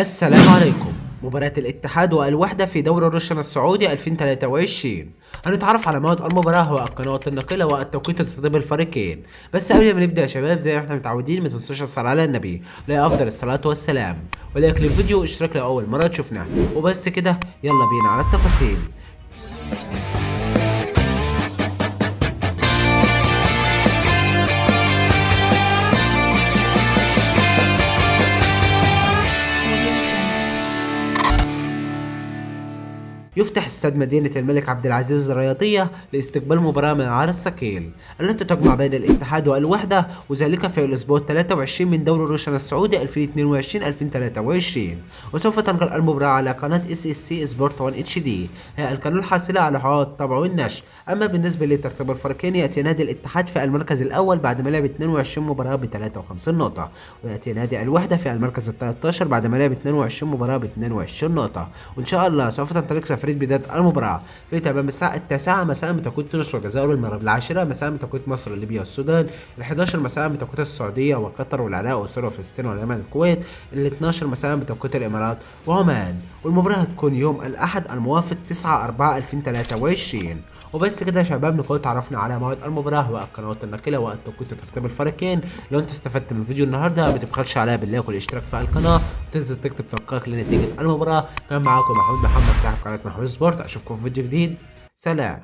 السلام عليكم. مباراة الاتحاد والوحدة في دوري روشن السعودي 2023. هنتعرف على موعد المباراة والقنوات الناقلة والتوقيت لترتيب الفريقين. بس قبل ما نبدأ يا شباب، زي ما احنا متعودين، ما تنسوش الصلاة على النبي عليه أفضل الصلاة والسلام، ولايك للفيديو واشتراك لأول مرة تشوفنا. وبس كده، يلا بينا على التفاصيل. يفتح استاد مدينة الملك عبد العزيز الرياضية لاستقبال مباراة من العار الثقيل التي تجمع بين الاتحاد والوحدة، وذلك في الأسبوع 23 من دوري روشن السعودي 2022-2023. وسوف تنقل المباراة على قناة SSC سبورت 1 HD، هي القناة الحاصلة على حقوق الطبع والنشر. أما بالنسبة لترتيب الفريقين، يأتي نادي الاتحاد في المركز الأول بعد ما لعب 22 مباراة ب 53 نقطة، ويأتي نادي الوحدة في المركز ال 13 بعد ما لعب 22 مباراة ب 22 نقطة. وإن شاء الله سوف تنطلق سفرية بداية المباراة في تمام الساعة 9 مساء بتوقيت تونس والجزائر والمغرب، 10 مساء بتوقيت مصر ليبيا والسودان، 11 مساء بتوقيت السعودية وقطر والعراق وسوريا وفلسطين واليمن والكويت، 12 مساء بتوقيت الإمارات وعمان. والمباراة هتكون يوم الأحد الموافق 9/4/2023. وبس كده يا شباب، نكون تعرفنا على موعد المباراة والقنوات الناقلة والتوقيت لترتيب الفريقين. لو انت استفدت من الفيديو النهارده، ما تبخلش عليا باللايك والاشتراك في القناة، وتنزل تكتب توقعك لنتيجة المباراة. كان معاكم محمود صاحب قناة محمود سبورت. اشوفكم في فيديو جديد. سلام.